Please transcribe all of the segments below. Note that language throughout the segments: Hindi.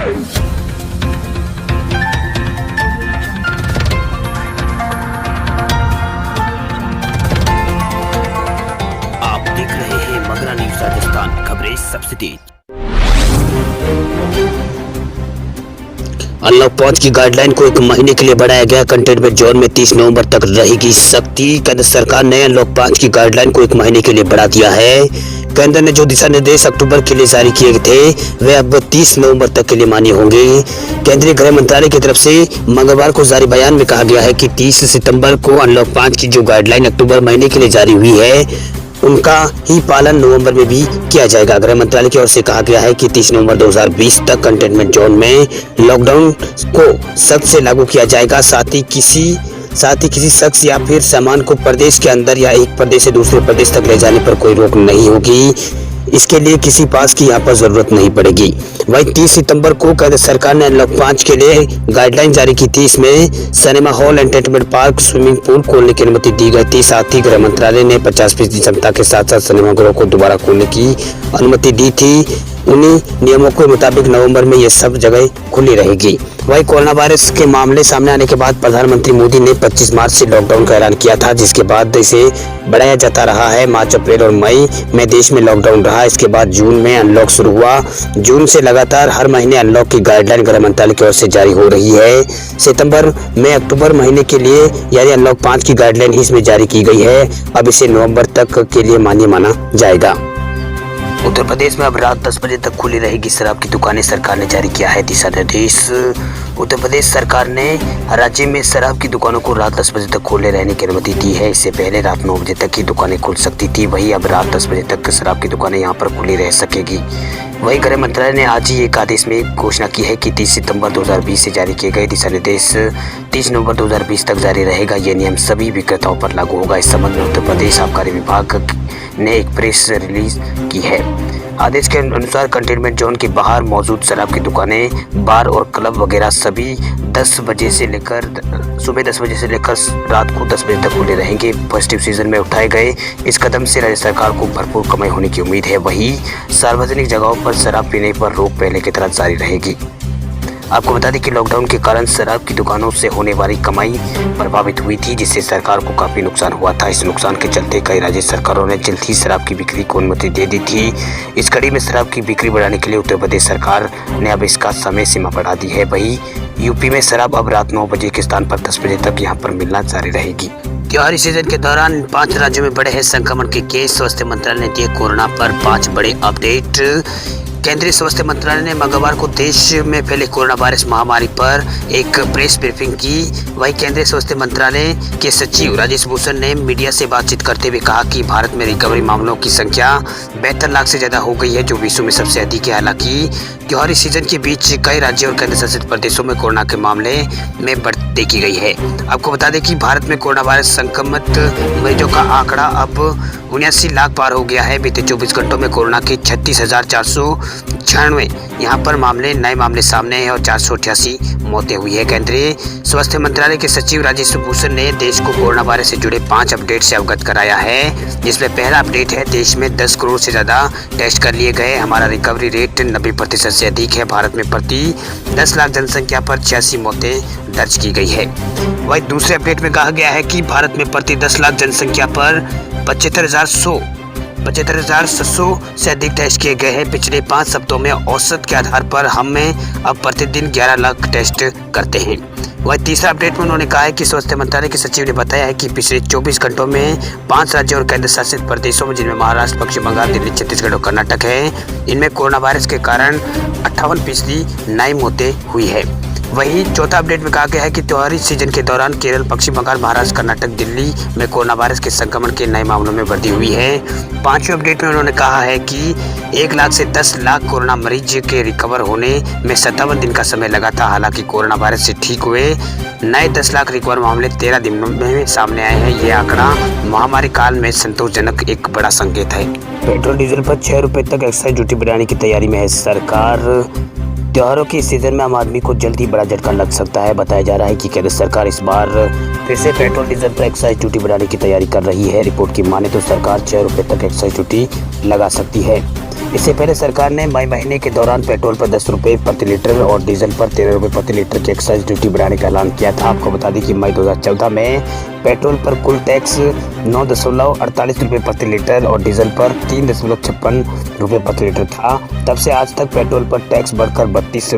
आप देख रहे हैं मगरा न्यूज राजस्थान, खबरें सबसे तेज। अनलॉक 5 की गाइडलाइन को 1 महीने के लिए बढ़ाया गया। कंटेनमेंट जोन में 30 नवंबर तक रहेगी सख्ती। केंद्र सरकार ने अनलॉक 5 की गाइडलाइन को 1 महीने के लिए बढ़ा दिया है। केंद्र ने जो दिशा निर्देश अक्टूबर के लिए जारी किए थे वे अब 30 नवंबर तक के लिए मान्य होंगे। केंद्रीय गृह मंत्रालय की तरफ से मंगलवार को जारी बयान में कहा गया है कि 30 सितंबर को अनलॉक 5 की जो गाइडलाइन अक्टूबर महीने के लिए जारी हुई है उनका ही पालन नवंबर में भी किया जाएगा। गृह मंत्रालय की ओर से कहा गया है कि 30 नवंबर 2020 तक कंटेनमेंट जोन में लॉकडाउन को सख्त से लागू किया जाएगा। साथ ही किसी शख्स या फिर सामान को प्रदेश के अंदर या एक प्रदेश से दूसरे प्रदेश तक ले जाने पर कोई रोक नहीं होगी। इसके लिए किसी पास की यहाँ पर जरूरत नहीं पड़ेगी। वहीं 30 सितंबर को केंद्र सरकार ने अनलॉक 5 के लिए गाइडलाइन जारी की थी। इसमें cinema hall, entertainment park, swimming pool खोलने की अनुमति दी गई थी। साथ ही गृह मंत्रालय ने 50% क्षमता के साथ सिनेमाघरों को दोबारा खोलने की अनुमति दी थी। उन्हीं नियमों के मुताबिक नवंबर में ये सब जगह खुली रहेगी। वहीं कोरोना वायरस के मामले सामने आने के बाद प्रधानमंत्री मोदी ने 25 मार्च से लॉकडाउन का ऐलान किया था, जिसके बाद इसे बढ़ाया जाता रहा है। मार्च, अप्रैल और मई में देश में लॉकडाउन रहा। इसके बाद जून में अनलॉक शुरू हुआ। जून से लगातार हर महीने अनलॉक की गाइडलाइन गृह मंत्रालय की ओर से जारी हो रही है। सितंबर में अक्टूबर महीने के लिए यानी अनलॉक 5 की गाइडलाइन ही इसमें जारी की गई है। अब इसे नवंबर तक के लिए मान्य माना जाएगा। उत्तर प्रदेश में अब रात 10 बजे तक खुली रहेगी शराब की दुकानें। सरकार ने जारी किया है दिशा निर्देश। उत्तर प्रदेश सरकार ने राज्य में शराब की दुकानों को रात 10 बजे तक खोले रहने की अनुमति दी है। इससे पहले रात 9 बजे तक की दुकानें खुल सकती थी। वहीं अब रात 10 बजे तक शराब की दुकानें यहां पर खुली रह सकेगी। वहीं गृह मंत्रालय ने आज ही एक आदेश में घोषणा की है कि 30 सितंबर 2020 से जारी किए गए दिशा निर्देश 30 नवंबर 2020 तक जारी रहेगा। यह नियम सभी विक्रेताओं पर लागू होगा। इस संबंध में उत्तर प्रदेश आबकारी विभाग ने एक प्रेस रिलीज की है। आदेश के अनुसार कंटेनमेंट जोन के बाहर मौजूद शराब की दुकानें, बार और क्लब वगैरह सभी सुबह 10 बजे से लेकर रात को 10 बजे तक खुले रहेंगे। फेस्टिव सीजन में उठाए गए इस कदम से राज्य सरकार को भरपूर कमाई होने की उम्मीद है। वहीं सार्वजनिक जगहों पर शराब पीने पर रोक पहले की तरह जारी रहेगी। आपको बता दें कि लॉकडाउन के कारण शराब की दुकानों से होने वाली कमाई प्रभावित हुई थी, जिससे सरकार को काफी नुकसान हुआ था। इस नुकसान के चलते कई राज्य सरकारों ने जल्द ही शराब की बिक्री को अनुमति दे दी थी। इस कड़ी में शराब की बिक्री बढ़ाने के लिए उत्तर प्रदेश सरकार ने अब इसका समय सीमा बढ़ा दी है। वहीं यूपी में शराब अब रात 9 बजे के स्थान पर 10 बजे तक यहाँ पर मिलना जारी रहेगी। त्योहारी सीजन के दौरान 5 राज्यों में बढ़े हैं संक्रमण के केस। स्वास्थ्य मंत्रालय ने दिए कोरोना पर 5 बड़े अपडेट। केंद्रीय स्वास्थ्य मंत्रालय ने मंगलवार को देश में फैले कोरोना वायरस महामारी पर एक प्रेस ब्रीफिंग की। वहीं केंद्रीय स्वास्थ्य मंत्रालय के सचिव राजेश भूषण ने मीडिया से बातचीत करते हुए कहा कि भारत में रिकवरी मामलों की संख्या 72 लाख से ज्यादा हो गई है, जो विश्व में सबसे अधिक है। हालांकि त्योहारी सीजन के बीच कई राज्यों और केंद्र शासित प्रदेशों में कोरोना के मामले में बढ़ोतरी देखी गई है। आपको बता दें कि भारत में कोरोना वायरस संक्रमित मरीजों का आंकड़ा अब 79 लाख पार हो गया है। बीते 24 घंटों में कोरोना के 36,496 यहाँ पर नए मामले सामने हैं और 488 मौतें हुई है। केंद्रीय स्वास्थ्य मंत्रालय के सचिव राजेश भूषण ने देश को कोरोना वायरस से जुड़े 5 अपडेट से अवगत कराया है, जिसमें पहला अपडेट है देश में 10 करोड़ से ज्यादा टेस्ट कर लिए गए। हमारा रिकवरी रेट 90% से अधिक है। भारत में प्रति 10 लाख जनसंख्या पर 86 मौतें दर्ज की गई है। वहीं दूसरे अपडेट में कहा गया है कि भारत में प्रति 10 लाख जनसंख्या पर 75,700 से अधिक टेस्ट किए गए हैं। पिछले 5 सप्ताहों में औसत के आधार पर हमें अब प्रतिदिन 11 लाख टेस्ट करते हैं। वहीं तीसरा अपडेट में उन्होंने कहा है कि स्वास्थ्य मंत्रालय के सचिव ने बताया है कि पिछले 24 घंटों में 5 राज्यों और केंद्र शासित प्रदेशों में, जिनमें महाराष्ट्र, पश्चिम बंगाल, दिल्ली, छत्तीसगढ़ और कर्नाटक है, इनमें कोरोना वायरस के कारण 58% नई मौतें हुई है। वहीं चौथा अपडेट में कहा गया है कि त्योहारी सीजन के दौरान केरल, पश्चिम बंगाल, महाराष्ट्र, कर्नाटक, दिल्ली में कोरोना वायरस के संक्रमण के नए मामलों में वृद्धि हुई है। पांचवें अपडेट में उन्होंने कहा है कि 1 लाख से 10 लाख कोरोना मरीज के रिकवर होने में 57 दिन का समय लगा था। हालांकि कोरोना वायरस से ठीक हुए नए 10 लाख रिकवर मामले 13 दिनों में सामने आए हैं। ये आंकड़ा महामारी काल में संतोषजनक एक बड़ा संकेत है। पेट्रोल डीजल पर 6 रुपए तक एक्साइज ड्यूटी बढ़ाने की तैयारी में है सरकार। त्योहारों के सीजन में आम आदमी को जल्द ही बड़ा झटका लग सकता है। बताया जा रहा है कि केंद्र सरकार इस बार फिर से पेट्रोल डीजल पर एक्साइज ड्यूटी बढ़ाने की तैयारी कर रही है। रिपोर्ट की माने तो सरकार 6 रुपए तक एक्साइज ड्यूटी लगा सकती है। इससे पहले सरकार ने मई महीने के दौरान पेट्रोल पर 10 रुपये प्रति लीटर और डीजल पर 13 रुपये प्रति लीटर की एक्साइज ड्यूटी बढ़ाने का ऐलान किया था। आपको बता दें कि मई 2014 में पेट्रोल पर कुल टैक्स 9.48 रुपये प्रति लीटर और डीजल पर 3.56 रुपये प्रति लीटर था। तब से आज तक पेट्रोल पर टैक्स बढ़कर 32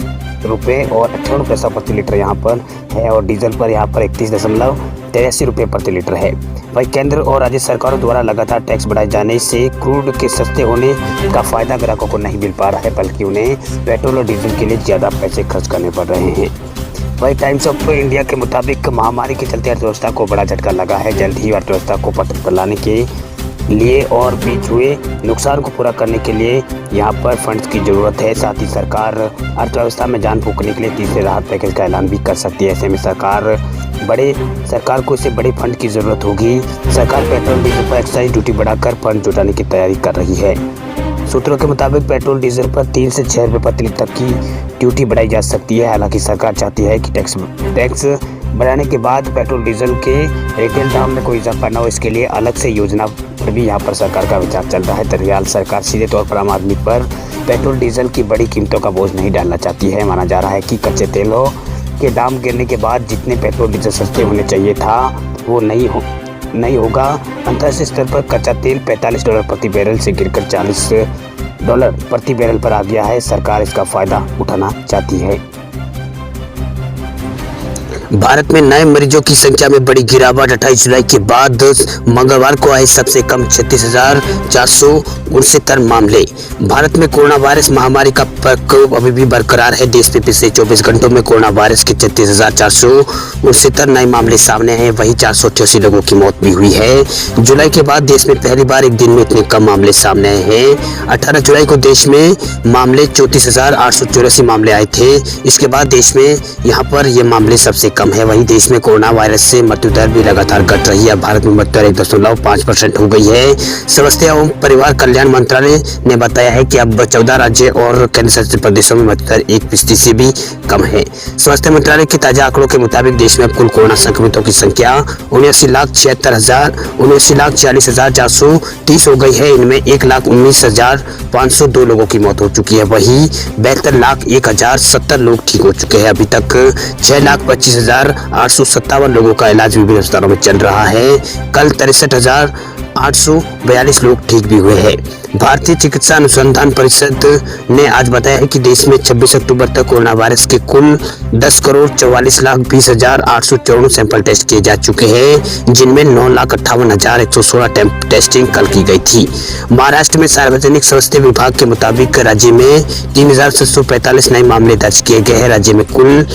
रुपये और 58 पैसा प्रति लीटर यहाँ पर है और डीजल पर यहाँ पर 31.83 रुपये प्रति लीटर है। वहीं केंद्र और राज्य सरकारों द्वारा लगातार टैक्स बढ़ाए जाने से क्रूड के सस्ते होने का फायदा ग्राहकों को नहीं मिल पा रहा है, बल्कि उन्हें पेट्रोल और डीजल के लिए ज़्यादा पैसे खर्च करने पड़ रहे हैं। वहीं टाइम्स ऑफ इंडिया के मुताबिक महामारी के चलते अर्थव्यवस्था को बड़ा झटका लगा है। जल्द ही अर्थव्यवस्था को पटरी पर लाने के लिए और बीच हुए नुकसान को पूरा करने के लिए यहाँ पर फंड्स की ज़रूरत है। साथ ही सरकार अर्थव्यवस्था में जान फूंकने के लिए तीसरे राहत पैकेज का ऐलान भी कर सकती है। ऐसे में सरकार को इससे बड़े फंड की ज़रूरत होगी। सरकार पेट्रोल डीजल पर एक्साइज ड्यूटी बढ़ाकर फंड जुटाने की तैयारी कर रही है। सूत्रों के मुताबिक पेट्रोल डीजल पर 3 से 6 रुपये प्रति लीटर तक की ड्यूटी बढ़ाई जा सकती है। हालांकि सरकार चाहती है कि टैक्स बढ़ाने के बाद पेट्रोल डीजल के रिटेल दाम में कोई इजाफा न हो, इसके लिए अलग से योजना पर भी यहाँ पर सरकार का विचार चल रहा है। दरअसल सरकार सीधे तौर पर आम आदमी पर पेट्रोल डीजल की बड़ी कीमतों का बोझ नहीं डालना चाहती है। माना जा रहा है कि कच्चे तेलों के दाम गिरने के बाद जितने पेट्रोल डीजल सस्ते होने चाहिए था वो नहीं होगा। अंतर्राष्ट्रीय स्तर पर कच्चा तेल $45 प्रति बैरल से गिरकर $40 प्रति बैरल पर आ गया है। सरकार इसका फायदा उठाना चाहती है। भारत में नए मरीजों की संख्या में बड़ी गिरावट। 28 जुलाई के बाद मंगलवार को आए सबसे कम 36,469 मामले। भारत में कोरोना वायरस महामारी का प्रकोप अभी भी बरकरार है। देश में पिछले 24 घंटों में कोरोना वायरस के 36,469 नए मामले सामने हैं। वहीं 488 लोगों की मौत भी हुई है। जुलाई के बाद देश में पहली बार एक दिन में इतने कम मामले सामने आए हैं। 18 जुलाई को देश में मामले 34,884 मामले आए थे। इसके बाद देश में यहाँ पर ये मामले सबसे कम है। वहीं देश में कोरोना वायरस से मृत्यु दर भी लगातार घट रही है। भारत में मृत्यु दर 1.5% हो गई है। स्वास्थ्य एवं परिवार कल्याण मंत्रालय ने बताया है कि अब 14 राज्य और केंद्र शासित प्रदेशों में मृत्यु दर 1% से भी कम है। स्वास्थ्य मंत्रालय के ताजा आंकड़ों के मुताबिक देश में अब कुल कोरोना संक्रमितों की संख्या 79,46,430 हो गई है। इनमें 1,19,502 लोगों की मौत हो चुकी है। वहीं 72,01,070 लोग ठीक हो चुके हैं। अभी तक 6,25,857 लोगों का इलाज विभिन्न अस्पतालों में चल रहा है। कल 63,842 लोग ठीक भी हुए हैं। भारतीय चिकित्सा अनुसंधान परिषद ने आज बताया है कि देश में 26 अक्टूबर तक कोरोना वायरस के कुल 10,44,20,894 सैंपल टेस्ट किए जा चुके हैं, जिनमें 9,58,116 टेस्टिंग कल की गई थी। महाराष्ट्र में सार्वजनिक स्वास्थ्य विभाग के मुताबिक राज्य में 3,745 नए मामले दर्ज किए गए हैं। राज्य में कुल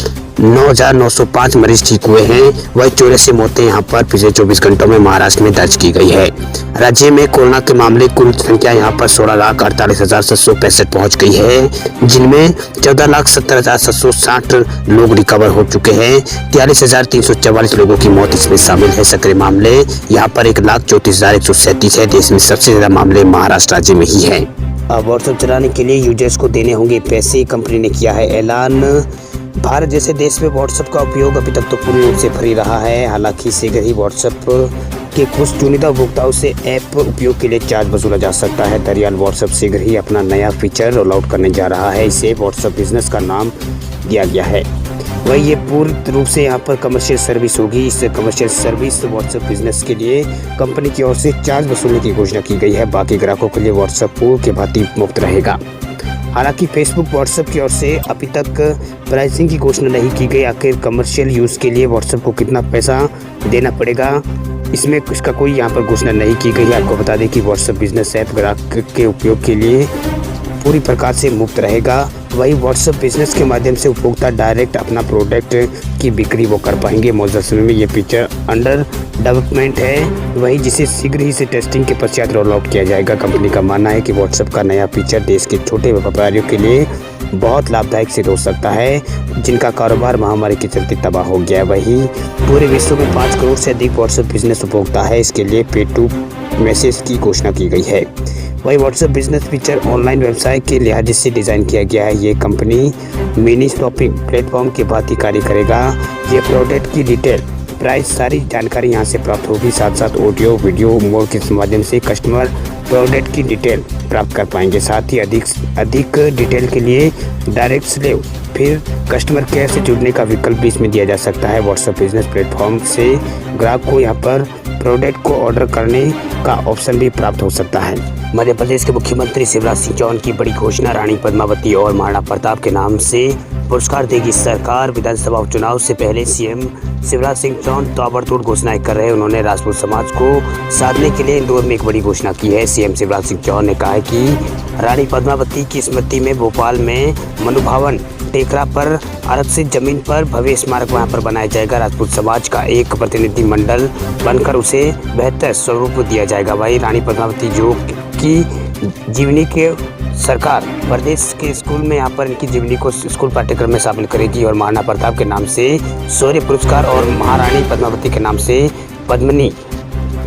9,905 मरीज ठीक हुए हैं। वही 84 मौतें यहाँ पर पिछले 24 घंटों में महाराष्ट्र में दर्ज की गई है। राज्य में कोरोना के मामले कुल संख्या यहाँ पर 16,48,765 पहुँच गई है, जिनमें 14,70,760 लोग रिकवर हो चुके हैं। 43,344 लोगों की मौत इसमें शामिल है। सक्रिय मामले यहाँ पर 1,34,137 है। देश में सबसे ज्यादा मामले महाराष्ट्र राज्य में ही है। अब व्हाट्सएप चलाने के लिए यूजर्स को देने होंगे पैसे। कंपनी ने किया है ऐलान। भारत जैसे देश में व्हाट्सएप का उपयोग अभी तक तो पूरी रूप से फ्री रहा है। हालांकि शीघ्र ही व्हाट्सएप के कुछ चुनिंदा उपभोक्ताओं से ऐप उपयोग के लिए चार्ज वसूला जा सकता है। दरअसल व्हाट्सएप शीघ्र ही अपना नया फीचर रोल आउट करने जा रहा है। इसे व्हाट्सएप बिजनेस का नाम दिया गया है। वही ये पूर्ण रूप से यहाँ पर कमर्शियल सर्विस होगी। इस कमर्शियल सर्विस व्हाट्सएप बिजनेस के लिए कंपनी की ओर से चार्ज वसूलने की घोषणा की गई है। बाकी ग्राहकों के लिए व्हाट्सएप पूर्व के भांति मुफ्त रहेगा। हालांकि फेसबुक व्हाट्सएप की ओर से अभी तक प्राइसिंग की घोषणा नहीं की गई। आखिर कमर्शियल यूज़ के लिए व्हाट्सएप को कितना पैसा देना पड़ेगा, इसमें इसका कोई यहाँ पर घोषणा नहीं की गई है। आपको बता दें कि व्हाट्सएप बिजनेस ऐप ग्राहक के उपयोग के लिए पूरी प्रकार से मुफ्त रहेगा। वही व्हाट्सएप बिजनेस के माध्यम से उपभोक्ता डायरेक्ट अपना प्रोडक्ट की बिक्री वो कर पाएंगे। मौजूदा समय में ये फीचर अंडर डेवलपमेंट है, वही जिसे शीघ्र ही से टेस्टिंग के पश्चात रोल आउट किया जाएगा। कंपनी का मानना है कि व्हाट्सएप का नया फीचर देश के छोटे व्यापारियों के लिए बहुत लाभदायक सिद्ध हो सकता है, जिनका कारोबार महामारी के चलते तबाह हो गया है। वहीं पूरे विश्व में 5 करोड़ से अधिक व्हाट्सएप बिजनेस उपभोक्ता है। इसके लिए पे टू मैसेज की घोषणा की गई है। वही व्हाट्सएप बिजनेस फीचर ऑनलाइन व्यवसाय के लिहाज से डिज़ाइन किया गया है। ये कंपनी मिनी शॉपिंग प्लेटफॉर्म के भांति कार्य करेगा। ये प्रोडक्ट की डिटेल प्राइस सारी जानकारी यहाँ से प्राप्त होगी। साथ साथ ऑडियो वीडियो मोड के माध्यम से कस्टमर प्रोडक्ट की डिटेल प्राप्त कर पाएंगे। साथ ही अधिक डिटेल के लिए डायरेक्ट स्लेव फिर कस्टमर केयर से जुड़ने का विकल्प भी इसमें दिया जा सकता है। व्हाट्सएप बिजनेस प्लेटफॉर्म से ग्राहक को यहाँ पर प्रोडक्ट को ऑर्डर करने का ऑप्शन भी प्राप्त हो सकता है। मध्य प्रदेश के मुख्यमंत्री शिवराज सिंह चौहान की बड़ी घोषणा, रानी पद्मावती और महाराणा प्रताप के नाम से पुरस्कार देगी सरकार। विधानसभा उपचुनाव से पहले सीएम शिवराज सिंह चौहान ताबड़तोड़ घोषणाएं कर रहे हैं। उन्होंने राजपूत समाज को साधने के लिए इंदौर में एक बड़ी घोषणा की है। सीएम शिवराज सिंह चौहान ने कहा है कि रानी पद्मावती की स्मृति में भोपाल में मनुभावन टेकरा पर आरक्षित जमीन पर भव्य स्मारक वहां पर बनाया जाएगा। राजपूत समाज का एक प्रतिनिधि मंडल बनकर उसे बेहतर स्वरूप दिया जाएगा। वही रानी पद्मावती जो की जीवनी के सरकार प्रदेश के स्कूल में यहाँ पर इनकी जीवनी को स्कूल पाठ्यक्रम में शामिल करेगी और महाराणा प्रताप के नाम से शौर्य पुरस्कार और महारानी पद्मावती के नाम से पद्मिनी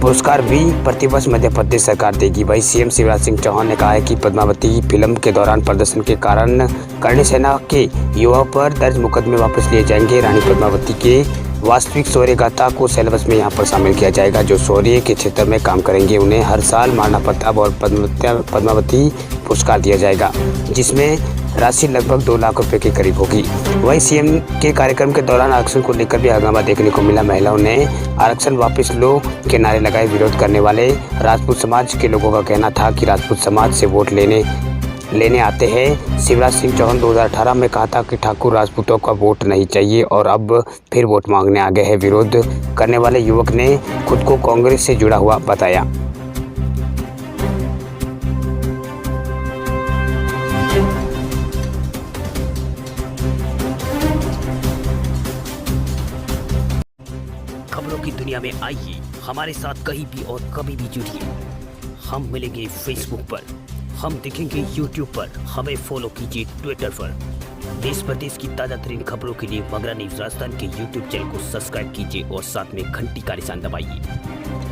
पुरस्कार भी प्रतिवर्ष मध्य प्रदेश सरकार देगी। वही सीएम शिवराज सिंह चौहान ने कहा है कि पद्मावती फिल्म के दौरान प्रदर्शन के कारण करणी सेना के युवाओं पर दर्ज मुकदमे वापस लिए जाएंगे। रानी पद्मावती के वास्तविक शौर्य गाथा को सिलेबस में यहाँ पर शामिल किया जाएगा। जो शौर्य के क्षेत्र में काम करेंगे उन्हें हर साल महाराणा प्रताप और पद्मावती पुरस्कार दिया जाएगा, जिसमें राशि लगभग 2 लाख रुपए के करीब होगी। वहीं सीएम के कार्यक्रम के दौरान आरक्षण को लेकर भी हंगामा देखने को मिला। महिलाओं ने आरक्षण वापस लो के नारे लगाए। विरोध करने वाले राजपूत समाज के लोगों का कहना था कि राजपूत समाज से वोट लेने आते हैं। शिवराज सिंह चौहान 2018 में कहा था कि ठाकुर राजपूतों का वोट नहीं चाहिए और अब फिर वोट मांगने आ गए हैं। विरोध करने वाले युवक ने खुद को कांग्रेस से जुड़ा हुआ बताया। खबरों की दुनिया में आइए हमारे साथ कहीं भी और कभी भी जुड़िए। हम मिलेंगे फेसबुक पर, हम दिखेंगे यूट्यूब पर, हमें फॉलो कीजिए ट्विटर पर। देश प्रदेश की ताजा तरीन खबरों के लिए मगरा न्यूज राजस्थान के यूट्यूब चैनल को सब्सक्राइब कीजिए और साथ में घंटी का निशान दबाइए।